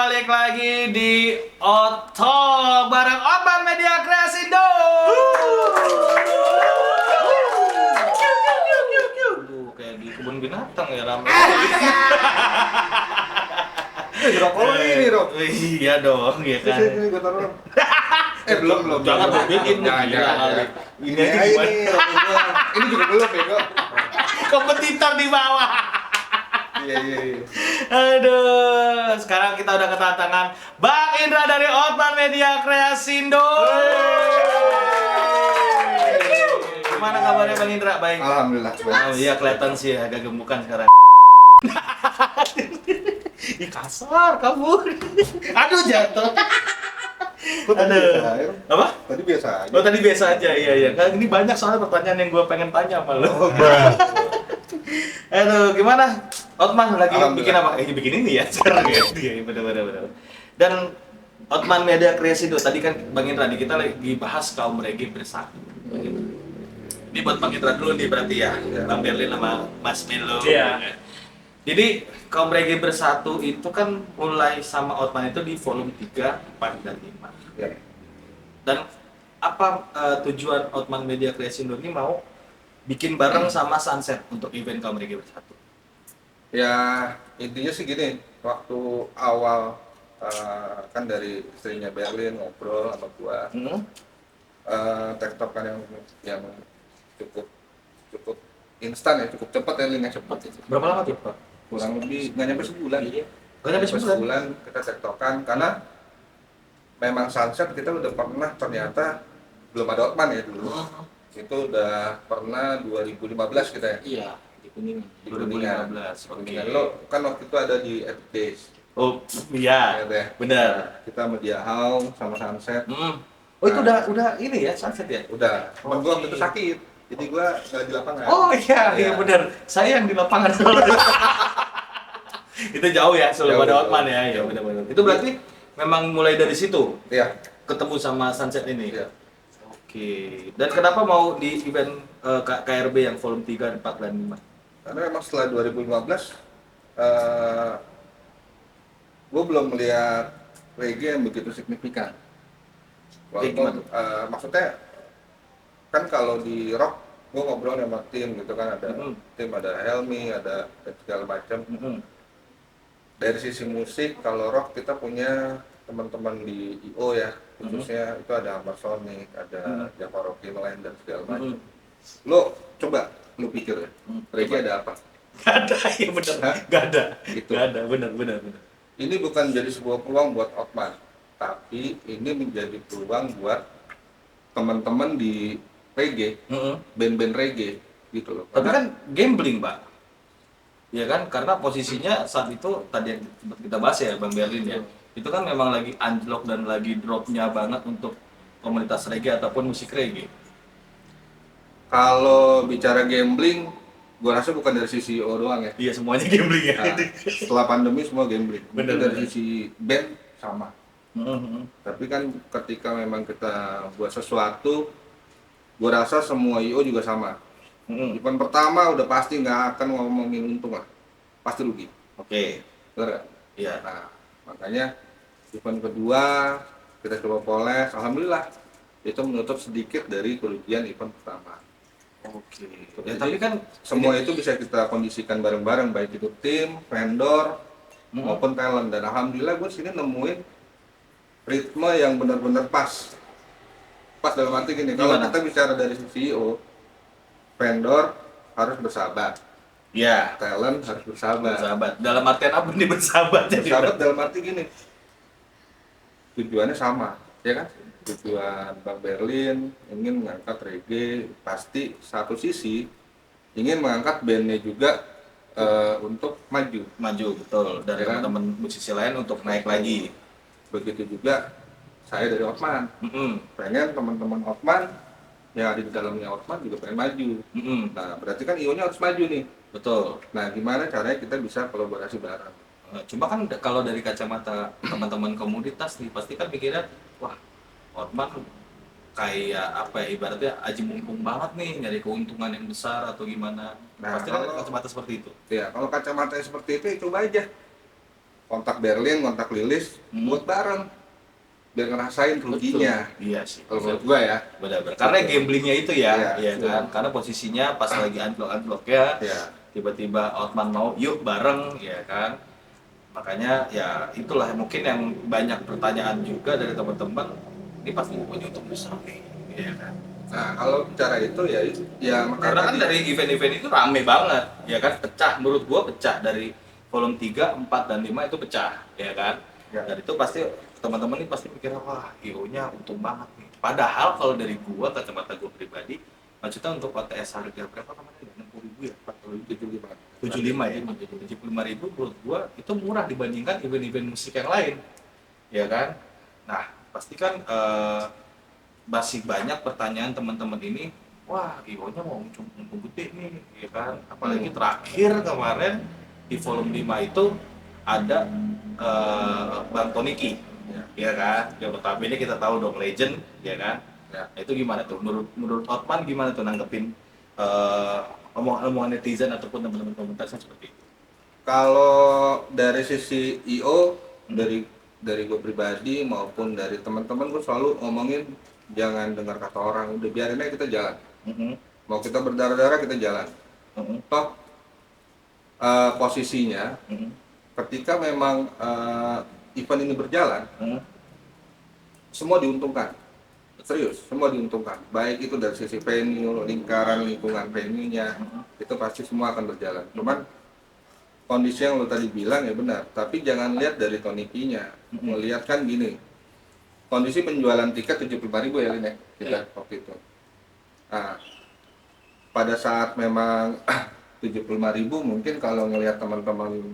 balik lagi di Otok bareng Otman Media Kreasindo. Kayak di kebun binatang ya ramai. Rokok lo ini, Rok. Iya dong, ya kan. Sini, gue taruh. Belum. Jangan bikin Jangan. Ini aja gimana? Rokok gua. Ini juga belum, Bego. Kompetitor di bawah. Iya. Aduh, sekarang kita udah kedatangan Bang Indra dari Otman Media Kreasindo. Gimana kabarnya Bang Indra? Baik. Alhamdulillah. Oh iya, kelihatan sih agak gemukan sekarang. Ih, kasar kabur. Aduh, jatuh. Aduh. Apa? Tadi biasa aja. Oh, tadi biasa aja. Iya. Kan ini banyak soalnya pertanyaan yang gue pengen tanya sama lo. Aduh, gimana? Otman lagi bikin apa? Bikin ini ya sekarang ya. Iya, benar. Dan Otman Media Kreasindo tadi kan Bang Indra kita lagi bahas kaum reggae bersatu. Ini buat Bang Indra dulu nih berarti ya. Bang Berlin sama Mas Melo. Iya. Jadi kaum reggae bersatu itu kan mulai sama Otman itu di volume 3, 4 dan 5. Ya. Dan apa tujuan Otman Media Kreasindo ini mau bikin bareng sama Sunset untuk event kaum reggae bersatu? Ya, intinya sih gini. Waktu awal kan dari istrinya Berlin ngobrol sama gua. Tektokan yang cukup instan ya, cukup cepat ya, linknya cepat itu. Berapa lama tuh, Pak? Kurang lebih nggak nyampe sebulan. Iya. Nggak nyampe sebulan? Kita tektokan karena memang Sunset kita udah pernah, ternyata belum ada Otman ya dulu. Itu udah pernah 2015 kita ya. Iya, di Kuningan. Di Kuningan. 2015. Oke. Kuningan. Lo kan waktu itu ada di Epic Days. Oh, iya. Ya, deh. Benar. Kita sama Dia Hao sama Sunset. Oh, itu udah ini ya, Sunset ya? Udah. Temen gua waktu Oke. itu sakit. Jadi gua nggak di lapangan. Oh iya benar. Saya yang di lapangan. Itu jauh ya sebelum Jauh, ada jauh. Otman ya. Iya benar. Itu berarti memang mulai dari situ Iya. ketemu sama Sunset ini. Iya. Oke. Dan kenapa mau di event KRB yang volume 3, 4 dan 5? Karena memang setelah 2015 gue belum melihat reggae yang begitu signifikan. Walaupun maksudnya kan kalau di rock gue ngobrol sama tim gitu kan, ada tim, ada Helmi, ada segala macam. Dari sisi musik kalau rock kita punya teman-teman di IO ya, khususnya itu ada Amazonic, ada Java Rockin Land dan segala macam. Lo coba lu pikir ya, reggae ada apa? Gak ada, ya benar. Hah? Gak ada. Gitu. Gak ada, benar. Ini bukan jadi sebuah peluang buat Otman, tapi ini menjadi peluang buat teman-teman di reggae, band-band reggae gitu loh. Tapi kan gambling, Pak. Ya kan, karena posisinya saat itu tadi yang sempat kita bahas ya, Bang Berlin ya. Itu kan memang lagi anjlok dan lagi dropnya banget untuk komunitas reggae ataupun musik reggae. Kalau bicara gambling, gua rasa bukan dari sisi O doang ya. Iya, semuanya gambling ya. Nah, setelah pandemi semua gambling. Bener, Mungkin dari bener. sisi band sama. Tapi kan ketika memang kita buat sesuatu, gua rasa semua IO juga sama. Event pertama udah pasti nggak akan ngomongin untung lah, pasti rugi. Oke. Bener nggak? Iya. Nah, makanya event kedua kita coba poles, alhamdulillah itu menutup sedikit dari kerugian event pertama. Oke. Jadi, Ya, tapi kan semua itu bisa kita kondisikan bareng-bareng, baik itu tim, vendor, maupun talent. Dan alhamdulillah gue sini nemuin ritme yang benar-benar pas dalam arti gini. Kalau Gimana? kita bicara dari sisi CEO, vendor harus bersahabat, ya, talent harus bersahabat. bersahabat. Dalam artian apa nih bersahabat? Bersahabat dalam arti gini, tujuannya sama, ya kan? Tujuan Bang Berlin ingin mengangkat reggae, pasti satu sisi ingin mengangkat bandnya juga untuk maju. Maju, betul. Dan Ya kan? teman-teman musisi lain untuk naik lagi. Begitu juga saya dari Otman, pengen teman-teman Otman yang ada di dalamnya Otman juga pengen maju. Nah, berarti kan IO-nya harus maju nih. Betul. Nah, gimana caranya kita bisa kolaborasi bareng? Cuma kan kalau dari kacamata teman-teman komunitas nih, pasti kan pikirnya, wah, Otman kayak apa ya, ibaratnya aji mumpung banget nih, nyari keuntungan yang besar atau gimana. Nah, Pasti kan kalau- kacamata seperti itu. Ya, kalau kacamatanya seperti itu, ya coba aja. kontak Berlin, kontak Lilis, buat bareng biar ngerasain ruginya. Iya sih. Kalau menurut gua ya. Benar-benar. Karena gamblingnya itu ya, Iya, kan. Karena posisinya pas lagi unblock ya, Iya. tiba-tiba Otman mau yuk bareng, ya kan. Makanya ya itulah mungkin yang banyak pertanyaan juga dari teman-teman. Ini pasti punya untung besar nih, ya kan. Nah, kalau bicara itu ya Karena kan makanya dari event-event itu rame banget, ya kan. Pecah, menurut gua pecah dari volume 3, 4 dan 5 itu pecah, ya kan. Ya. Dan itu pasti teman-teman ini pasti mikirnya wah IO-nya untung banget nih. Padahal kalau dari gua kacamata gua pribadi, maksudnya untuk OTS harga berapa namanya? 60.000 ya, 75 ya, 75.000 menurut gua itu murah dibandingkan event-event musik yang lain, ya kan. Nah pasti kan masih banyak pertanyaan teman-teman ini, wah IO-nya mau untung gede nih, ya kan. Apalagi terakhir kemarin di volume 5 itu ada Bang Toniki, ya kan. Yang notabene kita tahu dong legend, ya kan. Ya. Nah, itu gimana tuh? Menurut Otman gimana tuh nanggepin omongan netizen ataupun teman-teman komentarnya seperti itu? kalau dari sisi IO dari gue pribadi maupun dari teman-teman gue selalu ngomongin jangan dengar kata orang, udah biarin aja kita jalan. Mau kita berdarah-darah kita jalan. Toh posisinya ketika memang event ini berjalan, semua diuntungkan. Serius, semua diuntungkan. Baik itu dari sisi venue, lingkaran lingkungan venue-nya, itu pasti semua akan berjalan. Cuman kondisi yang lo tadi bilang ya benar, tapi jangan lihat dari tonikinya. Melihat kan gini, kondisi penjualan tiket 75.000 ya Lin ya, kita waktu itu. Nah, pada saat memang 75.000 mungkin kalau ngelihat teman-teman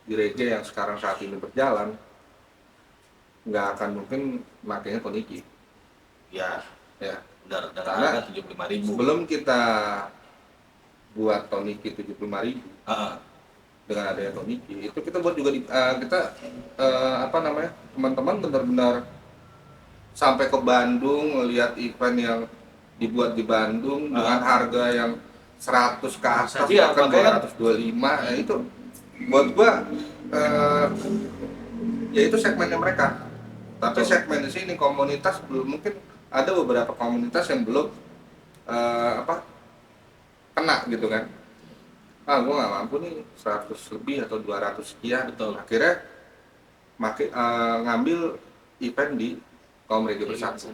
di reggae yang sekarang saat ini berjalan, nggak akan mungkin makanya toniki. Ya, Karena harga 75.000. sebelum kita buat toniki 75.000, dengan adanya toniki itu kita buat juga teman-teman benar-benar sampai ke Bandung ngelihat event yang dibuat di Bandung dengan harga yang 100 ke atas, bahkan 225, ya itu buat gua ya itu segmennya mereka. Tapi segmen di sini komunitas belum, mungkin ada beberapa komunitas yang belum kena gitu kan. Gue nggak mampu nih 100 lebih atau 200 sekian. Betul. Akhirnya ngambil event di kaum reggae bersatu.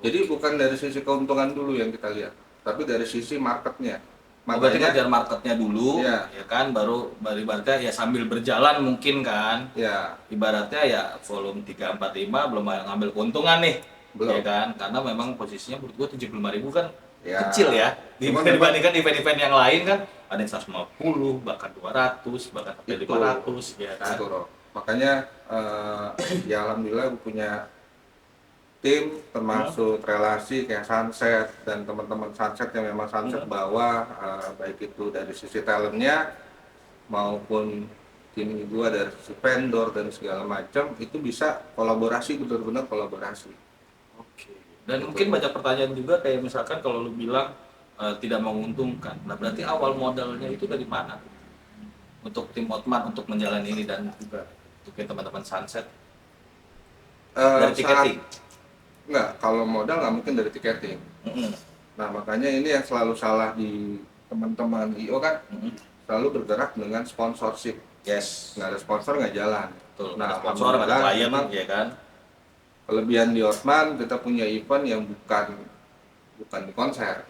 Jadi bukan dari sisi keuntungan dulu yang kita lihat, tapi dari sisi marketnya. Berarti ngejar marketnya dulu, ya kan, baru ibaratnya ya sambil berjalan mungkin kan. Ya. Ibaratnya ya volume 3, 4, 5 belum ngambil keuntungan nih. Belum. Ya kan, karena memang posisinya menurut gua 75.000 kan kecil ya. Dibandingkan event-event yang lain kan ada yang 150, bahkan 200, bahkan sampai 500, ya kan. Itu, makanya ya alhamdulillah gue punya tim termasuk relasi kayak Sunset dan teman-teman Sunset yang memang Sunset bawa, baik itu dari sisi talentnya maupun tim gue dari sisi vendor dan segala macam, itu bisa kolaborasi, benar-benar kolaborasi. Oke. Dan mungkin banyak pertanyaan juga kayak misalkan kalau lu bilang tidak menguntungkan, nah berarti awal modalnya itu dari mana untuk tim Otman untuk menjalani ini dan juga untuk teman-teman Sunset? Dari tiketing? Enggak, kalau modal nggak mungkin dari tiketing. Nah makanya ini yang selalu salah di teman-teman IO kan, selalu bergerak dengan sponsorship. Yes. Nggak ada sponsor nggak jalan. Betul. Nah, sponsor nggak ada klien, ya kan. Kelebihan di Otman, kita punya event yang bukan di konser,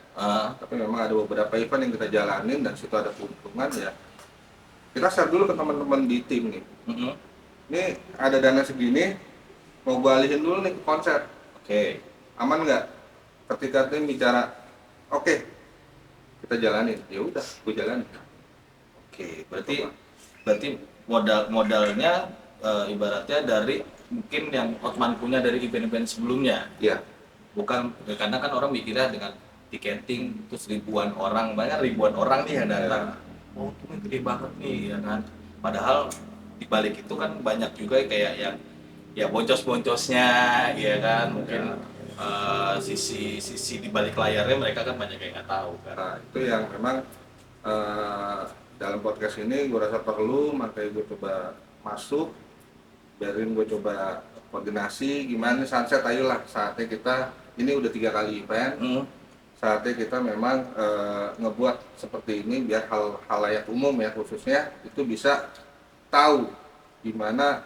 tapi memang ada beberapa event yang kita jalanin dan situ ada keuntungan ya. Kita share dulu ke teman-teman di tim nih. Ini ada dana segini, mau gue alihin dulu nih ke konser. Oke. Aman nggak? Ketika tim bicara, oke, kita jalanin. Ya udah, gue jalanin. Oke, berarti modalnya ibaratnya dari mungkin yang Otman punya dari event-event sebelumnya. Iya. Bukan, karena kan orang mikirnya dengan tiketing terus ribuan orang, banyak ribuan orang nih yang datang. Oh, itu gede banget nih, ya kan. Padahal di balik itu kan banyak juga kayak yang ya boncos-boncosnya, ya kan. Mungkin sisi di balik layarnya mereka kan banyak yang nggak tahu kan. Nah, itu yang memang dalam podcast ini gue rasa perlu, makanya gue coba masuk, Berlin gue coba koordinasi gimana nih Sunset, ayolah saatnya kita ini udah 3 kali event, saatnya kita memang ngebuat seperti ini biar halayak umum ya khususnya itu bisa tahu gimana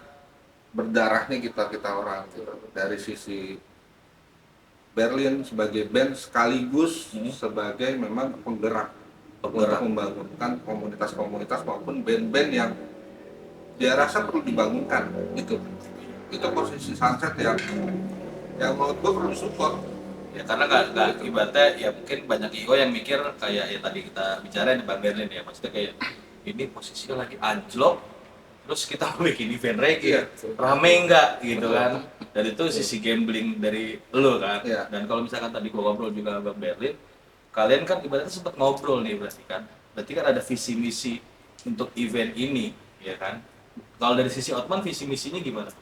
berdarahnya kita orang gitu. Dari sisi Berlin sebagai band sekaligus sebagai memang penggerak untuk membangunkan komunitas-komunitas maupun band-band yang dia rasa perlu dibangunkan. Itu posisi Sunset yang menurut gue perlu support ya, karena nggak ibaratnya ya mungkin banyak IO yang mikir kayak ya tadi kita bicara di Bang Berlin ya, maksudnya kayak ini posisinya lagi anjlok terus kita bikin event reggae rame nggak gitu kan, dan itu sisi gambling dari lo kan. Dan kalau misalkan tadi gua ngobrol juga sama Bang Berlin, kalian kan ibaratnya sempat ngobrol nih, berarti kan ada visi misi untuk event ini ya kan. Kalau dari sisi Otman visi misinya gimana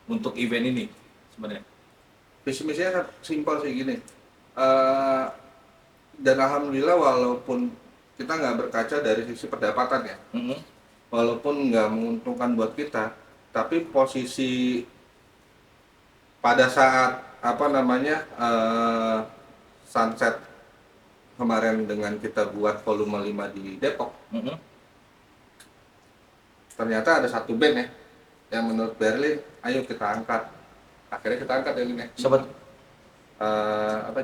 untuk event ini sebenarnya? Visi misinya simpel sih gini, dan alhamdulillah walaupun kita nggak berkaca dari sisi pendapatan ya, walaupun nggak menguntungkan buat kita, tapi posisi pada saat Sunset kemarin dengan kita buat volume 5 di Depok, ternyata ada satu band ya yang menurut Berlin, ayo kita angkat. Akhirnya kita angkat ya ini. Sobat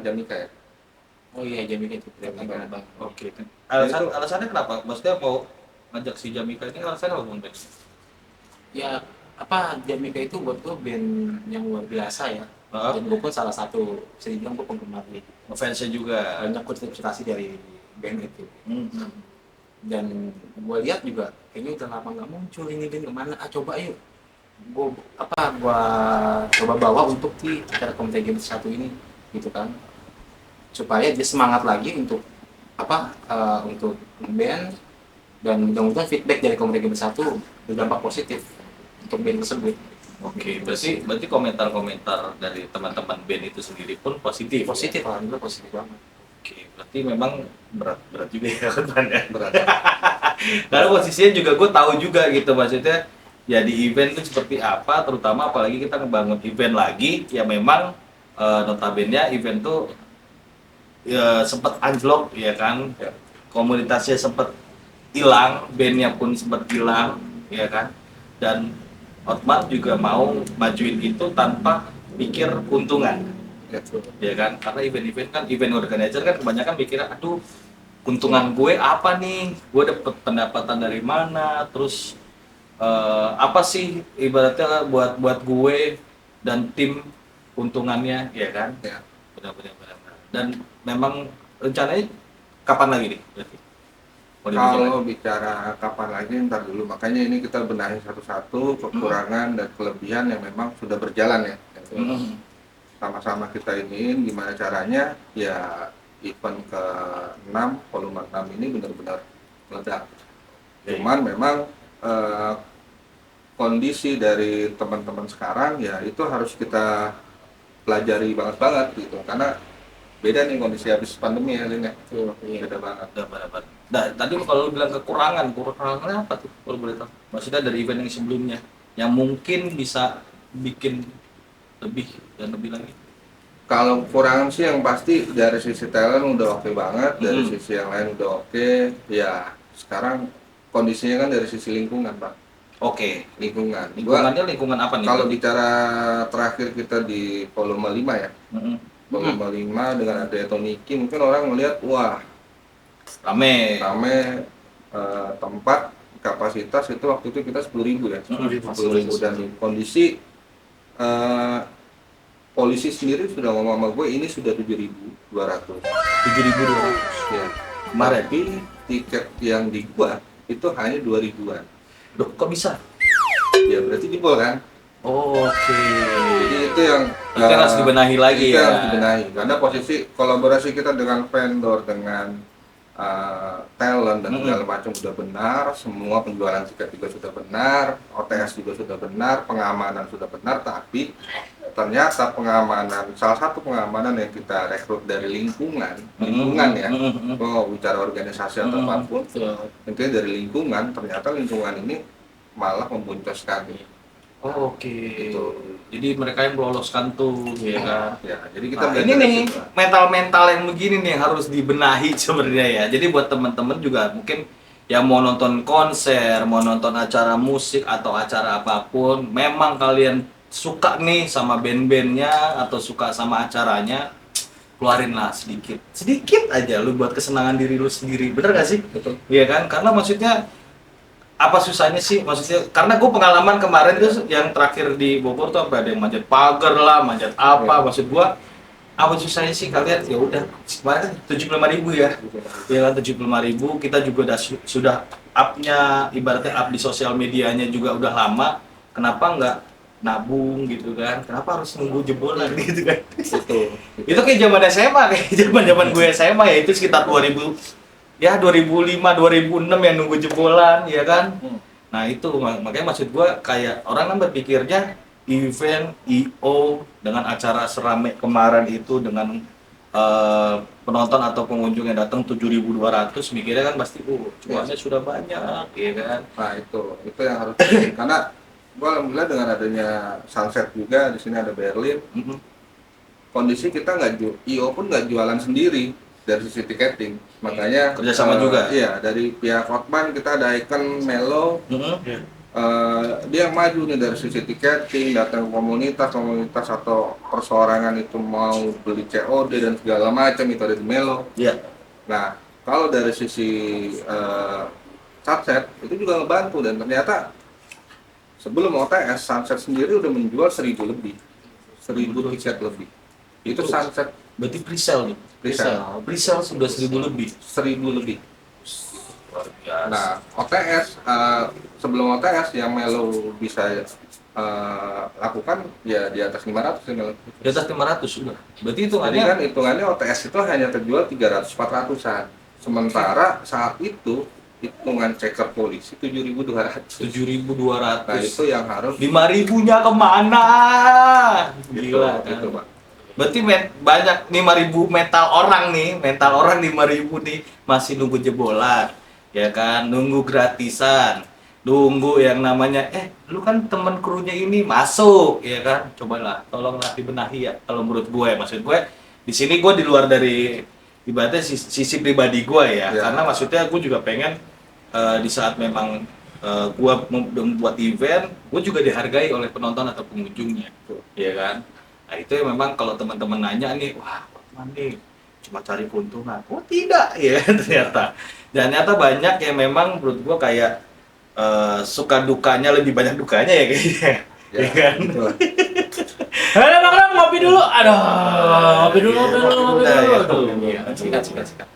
Jamika ya. Oh iya, Jamika itu. Oke. Alasannya kenapa? Maksudnya mau ngajak si Jamika ini alasannya apa, Bang Ben? Ya, Jamika itu buat gue band yang luar biasa ya. Dan gue pun salah satu, bisa dibilang gue penggemar gitu. Fansnya juga. Banyak konsentrasi dari band itu. Dan gue lihat juga, kayaknya udah lama nggak muncul ini band kemana? Coba yuk. Gua coba bawa untuk di acara Komite Games 1 ini gitu kan, supaya dia semangat lagi untuk untuk band, dan mudah-mudahan feedback dari Komite Games 1 berdampak positif untuk band tersebut. Oke, berarti komentar-komentar dari teman-teman band itu sendiri pun positif. Alhamdulillah positif banget. Oke, berarti memang berat juga ya kan ya. Berat. Karena posisinya juga gue tahu juga gitu, maksudnya ya di event itu seperti apa, terutama apalagi kita ngebangun event lagi ya, memang notabene event tuh ya sempat anjlok ya kan, komunitasnya sempat hilang, bandnya pun sempat hilang ya kan, dan Otman juga mau majuin itu tanpa pikir keuntungan ya kan, karena event-event kan, event organizer kan kebanyakan mikirnya aduh keuntungan gue apa nih, gue dapet pendapatan dari mana, terus apa sih ibaratnya buat gue dan tim untungannya ya kan. Benar. Dan memang rencananya kapan lagi nih berarti? Kalau bicara kapan lagi ntar dulu, makanya ini kita benahi satu-satu kekurangan dan kelebihan yang memang sudah berjalan ya. Sama-sama kita iniin gimana caranya ya event ke-6 volume 6 ini benar-benar meledak. Cuman memang kondisi dari teman-teman sekarang ya itu harus kita pelajari banget gitu, karena beda nih kondisi habis pandemi ya Lin ya. Beda banget. Nah, tadi kalau lu bilang kekurangannya apa tuh kalau boleh tahu? Maksudnya dari event yang sebelumnya yang mungkin bisa bikin lebih dan lebih lagi. Kalau kekurangan sih yang pasti dari sisi talent udah oke banget, dari sisi yang lain udah oke. Ya sekarang kondisinya kan dari sisi lingkungan Pak. Oke, lingkungan. Lingkungannya lingkungan apa nih? Kalau bicara terakhir kita di volume 5 ya. Volume 5 dengan ada Etoniki, mungkin orang melihat wah rame tempat kapasitas itu waktu itu kita 10.000 ya. 10.000 dan kondisi polisi sendiri sudah ngomong sama gue ini sudah 7.200. 7.200 ya. Kemarin Tapi tiket yang dibuat itu hanya 2.000-an. Duh, kok bisa? Ya berarti jebol kan? Oke. Jadi itu yang harus dibenahi lagi itu ya. Harus dibenahi karena posisi kolaborasi kita dengan vendor, dengan talent dan segala macam sudah benar, semua penjualan tiket juga sudah benar, OTS juga sudah benar, pengamanan sudah benar, tapi ternyata salah satu pengamanan yang kita rekrut dari lingkungan ya, bicara organisasi atau apapun, intinya dari lingkungan, ternyata lingkungan ini malah memboncoskan. Oh, oke. Gitu. Jadi mereka yang meloloskan tuh, ya kan. Ya, jadi kita Nah, belajar ini dari nih situ. mental-mental yang begini nih yang harus dibenahi sebenarnya ya. Jadi buat teman-teman juga mungkin yang mau nonton konser, mau nonton acara musik atau acara apapun, memang kalian suka nih sama band-bandnya atau suka sama acaranya, keluarin lah sedikit, sedikit aja lu buat kesenangan diri lu sendiri, bener gak sih? Betul. Iya kan? Karena maksudnya apa susahnya sih, maksudnya karena gue pengalaman kemarin tuh yang terakhir di Bogor tuh apa ada yang manjat pagar lah, manjat apa, maksud gue apa susahnya sih kalian, ya udah kemarin 75.000 ya, ya kan 75.000, kita juga sudah upnya, ibaratnya up di sosial medianya juga udah lama, kenapa nggak nabung gitu kan, kenapa harus nunggu jebolan gitu kan. Itu kayak zaman SMA, kayak zaman gue SMA ya, itu sekitar 2005 2006 yang nunggu jebolan ya kan. Nah itu makanya maksud gua kayak orang kan berpikirnya event IO dengan acara seramai kemarin itu dengan penonton atau pengunjung yang datang 7.200, mikirnya kan pasti cuannya sudah banyak ya kan. Nah itu yang harus karena gua alhamdulillah dengan adanya Sunset juga di sini ada Berlin, kondisi kita IO pun nggak jualan sendiri dari sisi tiketing, makanya kerjasama juga. Iya, dari pihak Hotman kita ada Icon Melo, dia maju nih dari sisi tiketing, datang ke komunitas atau perseorangan itu mau beli COD dan segala macam itu ada di Melo. Iya. Nah kalau dari sisi Sunset itu juga ngebantu, dan ternyata sebelum OTS Sunset sendiri udah menjual 1.000 tiket lebih. Itu Sunset. Berarti pre-sale nih. Pre-sale sudah 1.000 lebih. 1.000 lebih. Luar biasa. Nah, OTS sebelum OTS yang Melo bisa lakukan ya di atas 500 ya Melo. Di atas 500 sudah. Berarti Jadi hitungannya kan hitungannya OTS itu hanya terjual 300-400-an. Sementara saat itu hitungan checker polisi 7.200. 7.200. Nah, itu yang harus 5.000-nya kemana? Gila kan? gitu, Pak. Berarti banyak 5.000 mental orang 5.000 nih masih nunggu jebolan, ya kan? Nunggu gratisan, nunggu yang namanya lu kan temen krunya ini masuk, ya kan? Cobalah, tolonglah dibenahi ya. Kalau menurut gue, maksud gue di sini gue di luar dari ibaratnya sisi pribadi gue ya, karena maksudnya gue juga pengen di saat memang gue membuat event, gue juga dihargai oleh penonton atau pengunjungnya, ya kan? Nah itu ya memang kalau teman-teman nanya nih, wah Hotman nih cuma cari keuntungan. Oh tidak ya ternyata. Dan ternyata banyak yang memang menurut gua kayak suka dukanya lebih banyak dukanya ya kayaknya. Ya kan? Halo Bang, ngopi dulu. Aduh, ngopi dulu.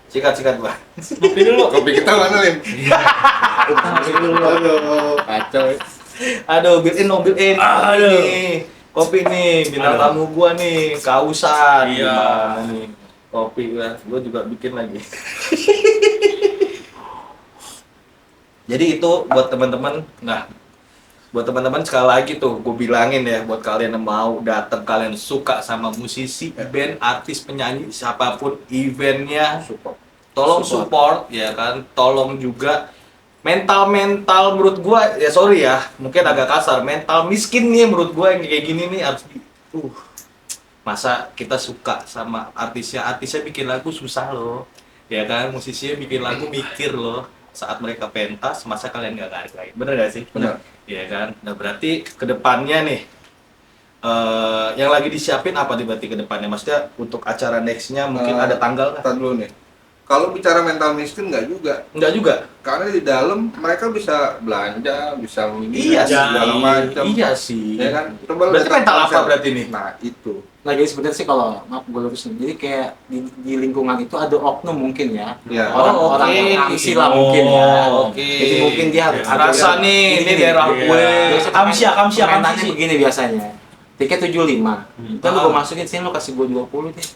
Sikat Bang. Ngopi dulu. Kopi kita mana, Lin? Ngopi dulu. Aduh, kacau. Aduh, built-in. Aduh. Kopi nih, bintang tamu gua nih, kausan. Iya. Gimana nih? Kopi gua juga bikin lagi. Jadi itu buat teman-teman, buat teman-teman sekali lagi tuh gue bilangin ya, buat kalian yang mau datang, kalian suka sama musisi, band, artis, penyanyi, siapapun eventnya, tolong support ya kan, tolong juga mental menurut gua ya, sorry ya mungkin agak kasar, mental miskin nih menurut gua yang kayak gini nih harus masa kita suka sama artisnya bikin lagu susah loh ya kan, musisinya bikin lagu mikir loh saat mereka pentas, masa kalian nggak hargai, bener gak sih? Bener. Ya kan, nah berarti kedepannya nih yang lagi disiapin apa nih berarti kedepannya, maksudnya untuk acara nextnya mungkin ada tanggal nggak? Ntar dulu nih. Kalau bicara mental miskin nggak juga, karena di dalam mereka bisa belanja, bisa Iya sih, segala macam. iya sih. Ya kan? Coba Berarti lihat mental apa konser. berarti nih? Nah itu. Nah jadi sebenarnya sih kalau maaf gue lurusin, jadi kayak di lingkungan itu ada oknum mungkin ya, Ya. orang yang angsi lah mungkin ya. Oke. Jadi mungkin dia Rasa nih, ini daerah gue. Permainannya begini biasanya. Tiket 75. Kan gue masukin sini, lo kasih gue 20 deh.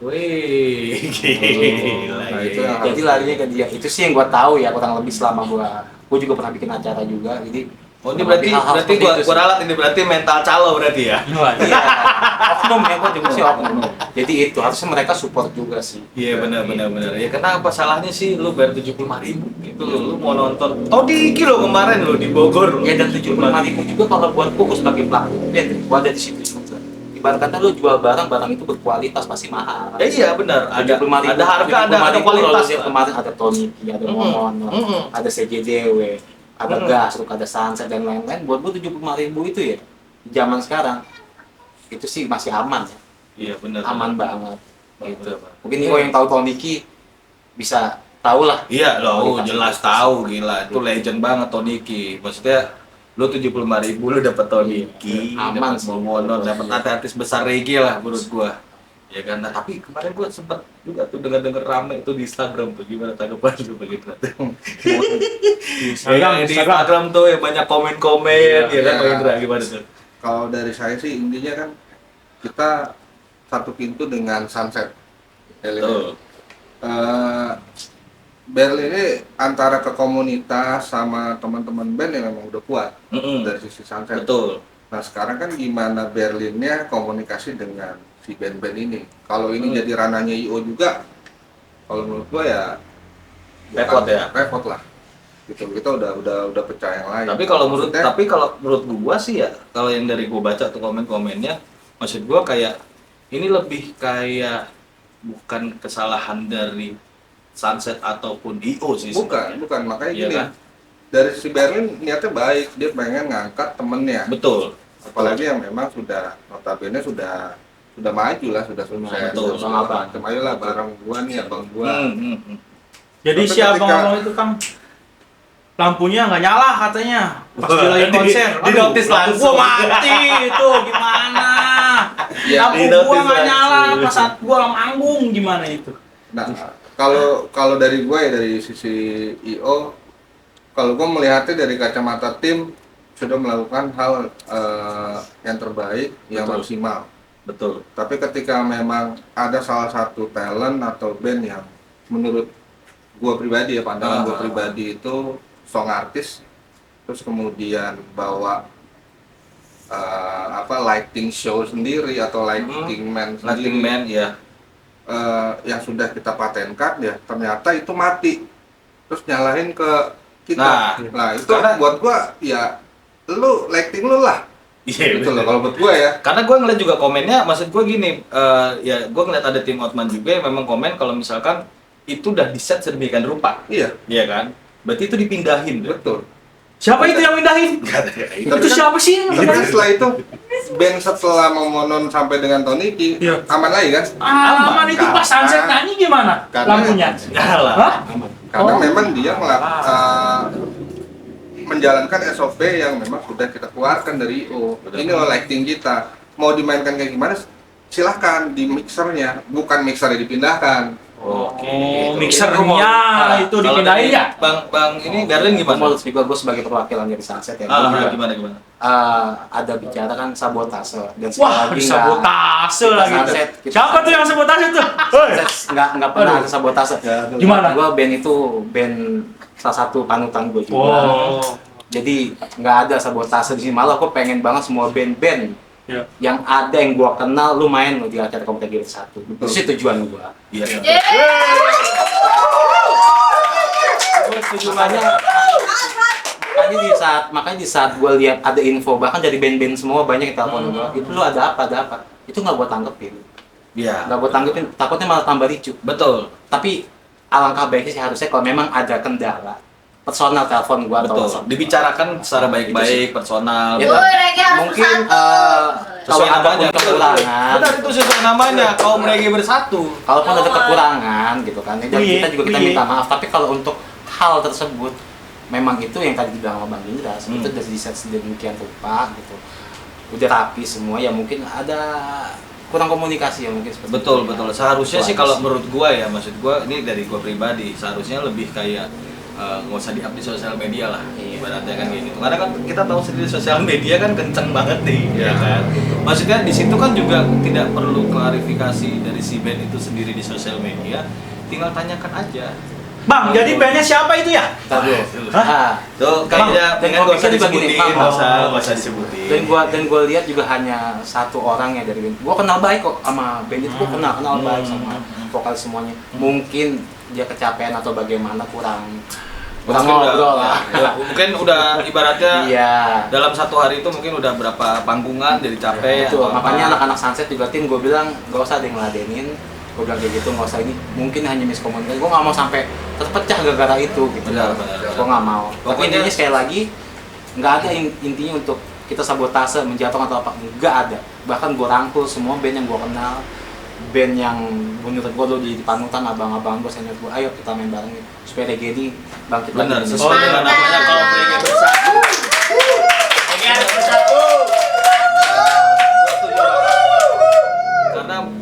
Wih, gila. Nah, itu yang Jadi larinya ke dia. Itu sih yang gue tahu ya kurang lebih selama gue juga pernah bikin acara juga. Jadi Oh ini berarti gua ralat ini berarti mental calo berarti ya. Wah, iya. Oknum ya, gua juga sih oknum. Jadi itu harusnya mereka support juga sih. Iya benar. Ya kenapa salahnya sih lu bayar 75.000 gitu lu mau nonton Todiki lo kemarin lo di Bogor. Ya dan 75.000 juga kalau buat gua sebagai pelaku band, gua ada di situ juga. Ibarat kata lu jual barang itu berkualitas pasti mahal. Iya benar. Ada 75.000, harga, ada kualitas. Kemarin ada Tony, ada Momon, ada CJDW, ada Gas, ada Sunset dan lain-lain. Buat gua 75.000 itu ya di zaman sekarang itu sih masih aman ya. Iya benar. Aman banget. Gitu. Benar. Mungkin Niko yang tahu Toniki bisa tahu lah. Iya loh, Kualitas jelas itu. tahu gila. Itu legend banget Toniki. Maksudnya lu 75.000 lu dapat Toniki, Aman dapat sih. Momono, dapat artis besar reggae lah menurut gua. Ya kan, nah, tapi kemarin gua sempat juga tuh dengar rame tuh di Instagram tuh gimana tanggapan lu begitu. Di Instagram tuh yang banyak komen-komen, ya kan Bang Indra gimana tuh? Kalau dari saya sih intinya kan kita satu pintu dengan Sunset. Betul. Berlin ini antara ke komunitas sama teman-teman band yang memang udah kuat dari sisi Sunset. Betul. Nah sekarang kan gimana Berlinnya komunikasi dengan si band-band ini. Kalau ini jadi ranahnya IO juga, kalau menurut gua ya Repot ya? Repot lah. Gitu kita udah pecah yang lain. Tapi kalau Maksudnya, menurut gua sih ya, kalau yang dari gua baca tuh komen-komennya, maksud gua kayak ini lebih kayak bukan kesalahan dari Sunset ataupun IO sih. bukan makanya Iya gini. kan? Dari si Berlin niatnya baik, dia pengen ngangkat temennya. Betul. Apalagi yang memang sudah notabene sudah maju lah, sudah sukses. Betul. Segala macam. Ayolah bareng gua nih, abang gua. Jadi Tapi siapa ketika- ngomong itu Kang? Lampunya nggak nyala katanya pas dia lagi konser. Di notis lampu langsung. gua mati itu gimana? Ya, Lampu di gua notis nggak nyala langsung. pas saat gua manggung gimana itu? Nah, kalau dari gue ya dari sisi IO, kalau gue melihatnya dari kacamata tim sudah melakukan hal yang terbaik, yang Betul. maksimal. Betul. Tapi ketika memang ada salah satu talent atau band yang menurut gue pribadi ya, pandangan gue pribadi itu song artis, terus kemudian bawa lighting show sendiri atau lighting man sendiri. Lighting Man ya. Yang sudah kita patenkan ya ternyata itu mati terus nyalahin ke kita. Nah itu karena- buat gua ya lu lighting lu lah Iya gitu loh kalau buat gua ya. Karena gue ngeliat juga komennya, maksud gue gini, ya gue ngeliat ada tim Outman juga yang memang komen kalau misalkan itu udah di set sedemikian rupa, Iya iya kan? Berarti itu dipindahin, betul. Siapa itu yang mindahin? Tapi Itu kan- siapa sih? Tapi kan setelah itu band setelah memonon sampai dengan Toniki Iya. aman lagi kan? Aman itu pas Sunset nyanyi gimana? Karena- Lampunya. Nyala. Hah? Karena Oh. memang dia menjalankan SOP yang memang sudah kita keluarkan dari IO. Betul. Ini loh lighting kita. Mau dimainkan kayak gimana? Silahkan di mixernya, bukan mixernya dipindahkan. Oke. Oh, gitu. mixernya itu Kalau dipindahin dari ya? Bang ini Berlin gimana? Menurut juga gue sebagai perwakilan dari Sunset ya. gua juga, Gimana? ada bicara kan sabotase dan sekali Wah, lagi sabotase lagi. Sunset, kita- Siapa tuh yang sabotase tuh? nggak pernah Aduh. ada sabotase. Gimana? Gue band itu band salah satu panutan gue juga. Oh. Jadi nggak ada sabotase di sini. Malah aku pengen banget semua band-band Ya. yang ada yang gua kenal lu main lo di acara Komite Gear 1. Itu sih tujuan gua. Iya. Makanya di saat gua lihat ada info bahkan dari band-band semua banyak yang telepon gua. Itu lu ada apa? Itu nggak gua tanggepin. Iya. Nggak gua tanggepin, takutnya malah tambah ricu. Betul. Tapi alangkah baiknya sih harusnya kalau memang ada kendala personal telepon gua atau Betul. WhatsApp. Dibicarakan secara baik-baik, personal. Ya, Reggae harus mungkin bersatu. kalau Sesuai ada namanya. kekurangan, Benar itu sesuai namanya. Kaum reggae bersatu. kalaupun ada kekurangan gitu kan, ya, Iya, kita juga iya. minta maaf. Tapi kalau untuk hal tersebut, memang itu yang tadi dibilang sama Bang Indra, itu udah di-set sedemikian rupa gitu, udah rapi semua. Ya mungkin ada kurang komunikasi ya mungkin seperti Betul, itu. betul. Seharusnya Itu sih aja kalau menurut gua ya, maksud gua ini dari gua pribadi, seharusnya lebih kayak nggak usah di-up di sosial media lah, Iya. ibaratnya kan kayak gitu. Karena kan kita tahu sendiri sosial media kan kenceng banget nih, Iya. ya kan. Maksudnya di situ kan juga tidak perlu klarifikasi dari si band itu sendiri di sosial media, tinggal tanyakan aja. Bang, jadi bandnya siapa itu ya? Ntar dulu. Hah? Tuh Bang, kayaknya dan dengan gua gak usah pikir juga gini, disebutin, Bang. nggak usah disebutin. Dan gua lihat juga hanya satu orang ya dari band. Gua kenal baik kok sama band itu, gua kenal baik sama vokalis semuanya. Mungkin dia kecapean atau bagaimana kurang ngobrol lah. Mungkin udah ibaratnya Iya. dalam satu hari itu mungkin udah berapa panggungan jadi capek. Itu atau makanya apa. anak-anak Sunset juga tim gue bilang gak usah ada yang ngeladenin. Gue bilang kayak gitu, nggak usah ini, mungkin hanya miskomunikasi. Gue nggak mau sampai terpecah gara-gara itu gitu. Benar. Gue nggak mau. Tapi Pokoknya- intinya sekali lagi nggak ada intinya untuk kita sabotase, menjatuhkan atau apa, nggak ada. Bahkan gue rangkul semua band yang gue kenal, band yang menurut gue lo di panutan, abang-abang gue, senior gue, ayo kita main bareng supaya reggae ini bangkit Benar, lagi. sesuai dengan namanya kalau mereka bersatu.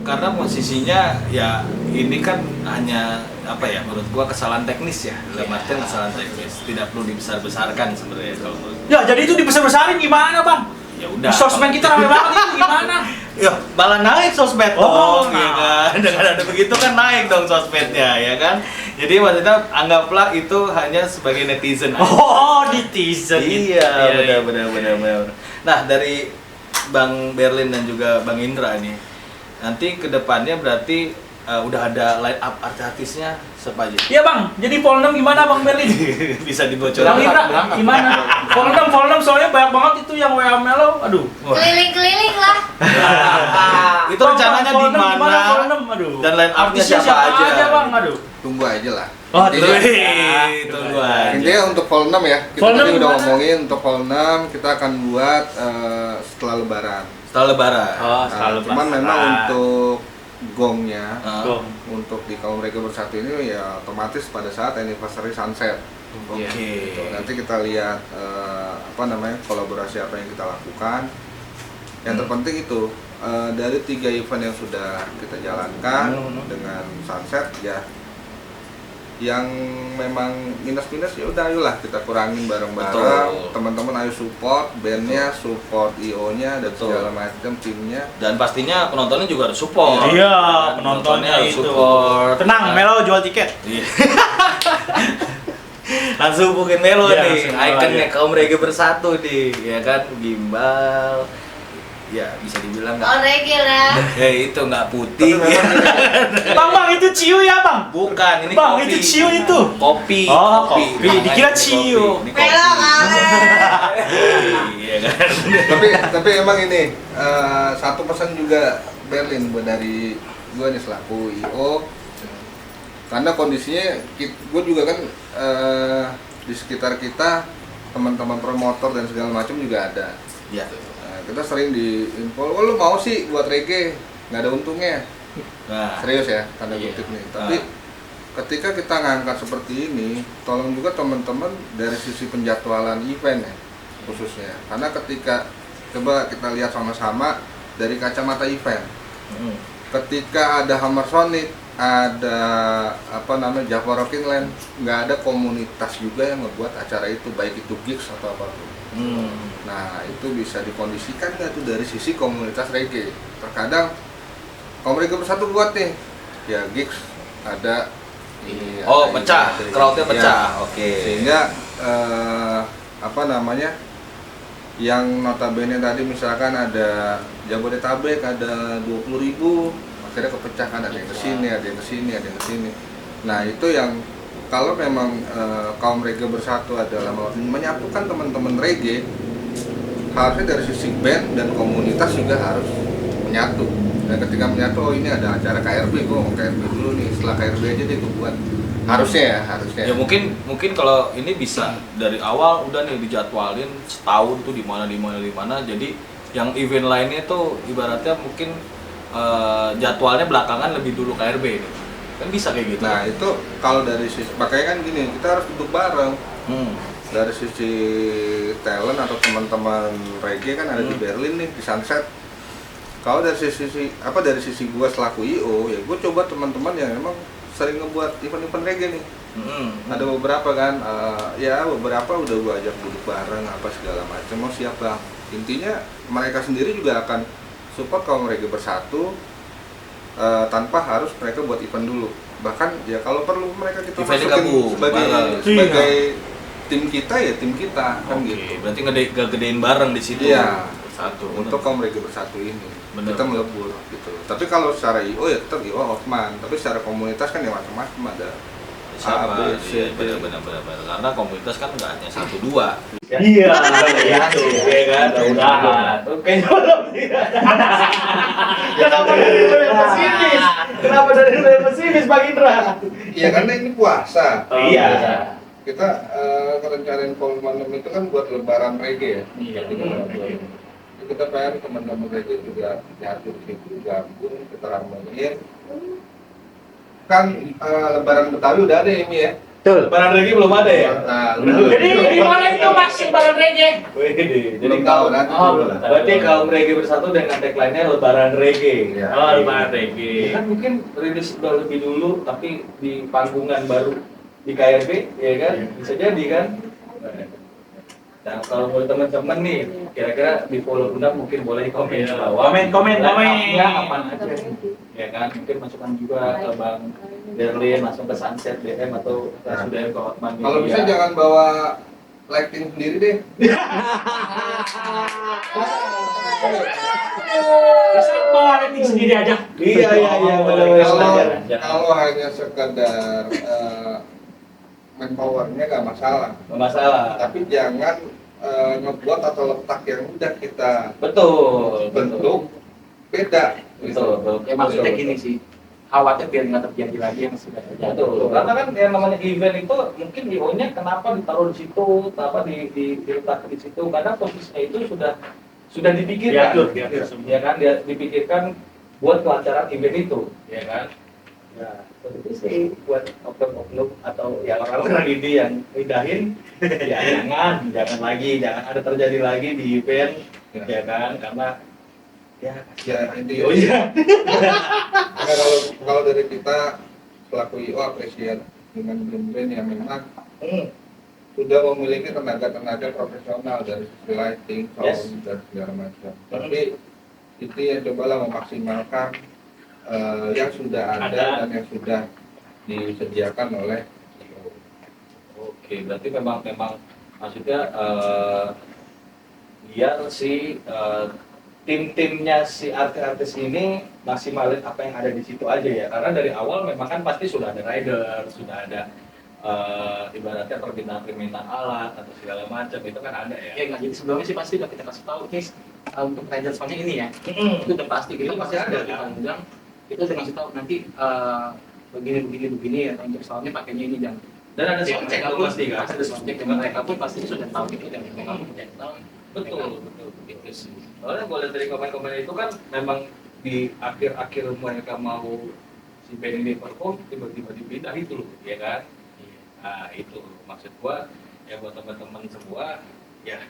Karena posisinya ya ini kan hanya apa ya, menurut gua kesalahan teknis ya, dalam artian kesalahan teknis, tidak perlu dibesar-besarkan sebenarnya kalau menurut. Ya, jadi itu dibesar-besarin gimana, Bang? Ya udah. Di sosmed kita rame banget itu gimana? Ya, malah naik sosmed Oh, dong, ya kan? Dengan ada begitu kan naik dong sosmednya, ya kan? Jadi maksudnya anggaplah itu hanya sebagai netizen aja. Oh, netizen. Iya, benar. Nah, dari Bang Berlin dan juga Bang Indra nih, nanti kedepannya berarti udah ada line up artis-artisnya siapa aja? Iya, Bang. Jadi Polnem gimana, Bang Berlin? Bisa dibocorin? Bang Indra, berangkat. gimana? Polnem soalnya banyak banget itu yang WA Melo. Aduh. Wah. Keliling-keliling lah. Itu rencananya di Polnem gimana, mana? Polnem? Aduh. Dan line up-nya Artisnya siapa aja? Bang? Aduh. Tunggu aja lah. Oh, Intinya- Tunggu aja. Intinya untuk Vol 6 ya, kita Vol 6 tadi udah gimana? ngomongin untuk Vol 6 kita akan buat setelah lebaran. Setelah lebaran. Oh, Nah, cuman memang untuk gongnya, Ah, untuk di kaum mereka bersatu ini ya otomatis pada saat anniversary Sunset. Oke. Gitu. Nanti kita lihat apa namanya, kolaborasi apa yang kita lakukan. Yang terpenting itu dari 3 event yang sudah kita jalankan dengan Sunset ya, yang memang minus-minus ya udah ayolah kita kurangin bareng-bareng. Betul. Teman-teman ayo support bandnya, support IO-nya dan Betul. segala macam timnya. Dan pastinya penontonnya juga harus support. Iya, Dan penontonnya harus itu. support. Tenang, Nah, Melo jual tiket. Iya. Langsung hubungin Melo Iya, nih, langsung Melo ikonnya aja. kaum reggae bersatu nih, ya kan, gimbal. Ya bisa dibilang Oh, nggak. reggae lah. Itu nggak putih. Tapi memang Bang, itu ciu ya, Bang? Bukan, ini Bang, kopi. itu ciu itu. Kopi. Oh, kopi. Namanya Dikira kopi. ciu. Ini kopi. Melo kali. Iya kan. tapi emang ini satu pesan juga Berlin buat dari gue nih selaku IO, karena kondisinya gue juga kan di sekitar kita teman-teman promotor dan segala macam juga ada. Iya. Nah, kita sering diinfo, oh lu mau sih buat reggae, nggak ada untungnya. Nah, Serius ya, tanda Iya. kutip nih. Tapi ketika kita ngangkat seperti ini, tolong juga teman-teman dari sisi penjadwalan event ya, khususnya. Karena ketika coba kita lihat sama-sama dari kacamata event, ketika ada Hammer Sonic, ada apa namanya Java Rocking Land, nggak ada komunitas juga yang ngebuat acara itu, baik itu gigs atau apapun. Nah itu bisa dikondisikan nggak tuh dari sisi komunitas reggae. Terkadang kaum reggae bersatu buat nih, ya gigs ada ini. oh ada pecah, ini, ada crowdnya ini. pecah. Ya, Oke. sehingga apa namanya, yang notabene tadi misalkan ada Jabodetabek ada 20.000, akhirnya kepecah kan, ada yang kesini, ada yang kesini, ada yang kesini. Nah itu yang kalau memang kaum reggae bersatu adalah menyatukan teman-teman reggae, harusnya dari sisi band dan komunitas juga harus menyatu. Dan ketika menyatu, oh ini ada acara KRB, gue mau KRB dulu nih, setelah KRB aja deh gue buat. Harusnya ya, harusnya. Ya mungkin kalau ini bisa dari awal udah nih dijadwalin setahun tuh di mana. Jadi yang event lainnya tuh ibaratnya mungkin jadwalnya belakangan lebih dulu KRB ini. Kan bisa kayak gitu. Nah itu kalau dari sisi, makanya kan gini, kita harus duduk bareng. Dari sisi talent atau teman-teman reggae kan ada di Berlin nih, di Sunset. Kalau dari sisi gua selaku IO, ya gua coba teman-teman yang emang sering ngebuat event-event reggae nih. Ada beberapa kan, ya beberapa udah gua ajak duduk bareng apa segala macam, mau siap bang. Intinya mereka sendiri juga akan support kaum reggae bersatu, tanpa harus mereka buat event dulu. bahkan ya kalau perlu mereka kita Eventnya masukin gabung, sebagai bareng. sebagai tim kita ya tim kita kan Oke, gitu. berarti gedein bareng di situ. Iya. Satu. Untuk kaum reggae bersatu ini Bener. kita melebur gitu. Tapi kalau secara IO ya tetap IO Hotman, tapi secara komunitas kan ya macam-macam ada. Sama, A, B, C, iya, D. benar. Karena komunitas kan nggak hanya 1-2. Iya, itu, ya kan? Mudah-mudahan. Oke, kenapa dari lu yang pesimis? Kenapa dari lu yang pesimis, Bang Indra? Iya karena ini puasa. Iya. Kita ngerencanain volume 6 itu kan buat lebaran reggae ya. Iya. Jadi kita pengen teman-teman reggae juga nyatu di situ gabung kita ramein. Kan lebaran Betawi udah ada ini ya. Betul. Lebaran reggae belum ada ya? Nah, Jadi di mana itu Mas Lebaran reggae? Wih, jadi belum tahu nanti Oh, dulu belum lah. tahu. berarti kaum reggae bersatu dengan tagline-nya Lebaran Reggae. Iya. Oh, Lebaran Ya reggae. kan mungkin rilis udah lebih dulu, tapi di panggungan baru di KRB, ya kan? Bisa jadi kan? Nah, kalau buat teman-teman nih, kira-kira di follow undang mungkin boleh komen di bawah. Komen. Ya, apaan aja. Ya kan, mungkin masukan juga ke Bang Derlin, langsung ke Sunset DM atau sudah ke Hotman Kalau bisa Media. jangan bawa lighting sendiri deh. Bisa bawa rating sendiri aja. Iya, benar. Kalau hanya sekedar manpowernya nggak masalah. Nggak masalah. Tapi jangan ngebuat atau letak yang udah kita Betul. bentuk beda. Betul. Ya maksudnya gini sih, khawatir biar nggak terjadi lagi yang sudah terjadi. Betul. Karena kan yang namanya event itu mungkin IO-nya kenapa ditaruh di situ, kenapa diletak di situ, karena posisinya itu sudah dipikirkan. Diatur. Ya kan, dia dipikirkan buat kelancaran event itu, ya kan. Ya, itu sih buat oknum-oknum atau ya orang-orang ini yang lidahin, ya jangan ada terjadi lagi di event, ya kan, karena ya Ya intinya oh iya. Nah, kalau dari kita pelaku IO apresiat dengan brand yang memang sudah memiliki tenaga profesional dari sisi lighting, sound, Yes. dan segala macam. Tapi itu yang cobalah memaksimalkan yang sudah ada dan yang sudah disediakan oleh IO. Oke, berarti memang maksudnya biar si tim-timnya si artis-artis ini maksimalin apa yang ada di situ aja ya. Karena dari awal memang kan pasti sudah ada rider, sudah ada ibaratnya permintaan alat atau segala macam itu kan ada ya. Ya nggak, jadi sebelumnya sih pasti udah kita kasih tahu nih untuk rider soundnya ini ya. Itu udah pasti gitu. Itu pasti ada, kita undang, kita udah ngasih tahu nanti begini ya untuk soundnya pakainya ini dan Dan ada soundcheck mereka tuh pun pasti kan. ada soundcheck dan mereka pun pasti sudah tahu gitu dan mereka pun udah tahu. Betul itu sih. Soalnya boleh dari komen-komen itu kan memang di akhir-akhir mereka mau si band ini perform tiba-tiba dipindah itu loh, ya kan? Nah itu maksud gua ya buat teman-teman semua ya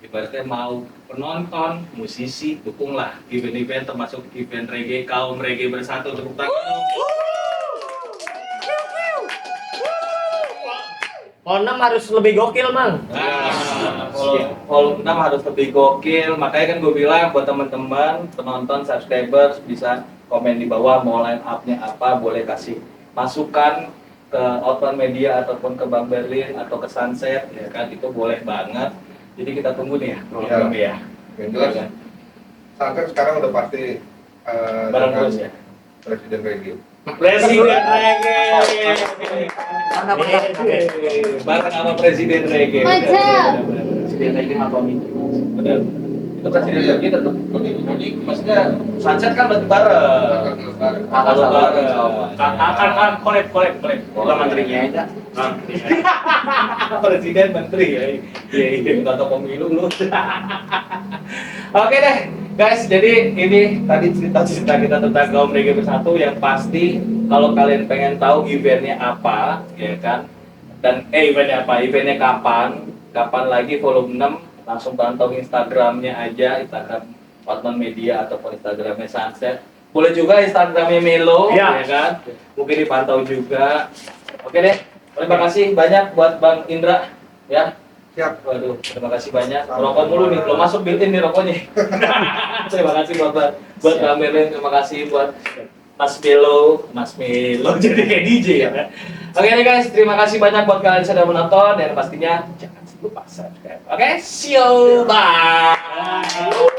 ibaratnya mau penonton, musisi dukunglah event-event termasuk event reggae kaum reggae bersatu tepuk tangan. Onam harus lebih gokil, Mang. Nah, kalau 6 harus lebih gokil, makanya kan gue bilang buat teman-teman, penonton, subscribers bisa komen di bawah mau line up-nya apa, boleh kasih masukan ke Outbound Media ataupun ke Bang Berlin atau ke Sunset, ya kan itu boleh banget. Jadi kita tunggu nih ya programnya ya. Yang jelas, Sunset sekarang udah pasti Bareng dengan terus ya. Presiden Reggae. Presiden Reggae. Bareng sama Presiden Reggae. Mantap. Presiden lagi atau ini. Benar. Itu Presiden Reggae tetap unik. Maksudnya Sunset kan berarti bareng. Kalau bareng. Akan kolek. Bukan menterinya aja. Presiden menteri ya. Iya, kata pemilu lu. Oke deh, guys. Jadi ini tadi cerita kita tentang kaum reggae bersatu yang pasti kalau kalian pengen tahu eventnya apa, ya kan? Dan eventnya apa? Eventnya kapan lagi volume 6 langsung pantau Instagramnya aja, Instagram Outbound Media ataupun Instagramnya Sunset. Boleh juga Instagramnya Melo, Ya. ya kan? Mungkin dipantau juga. Oke deh. Terima kasih banyak buat Bang Indra ya. Siap. Waduh, terima kasih banyak. Rokok mulu nih, belum masuk built-in nih rokoknya. Terima kasih buat Bang Berlin, terima kasih buat Mas Melo jadi kayak DJ ya kan. Oke nih guys, terima kasih banyak buat kalian yang sudah menonton dan pastinya jangan lupa subscribe. Oke, see you, bye.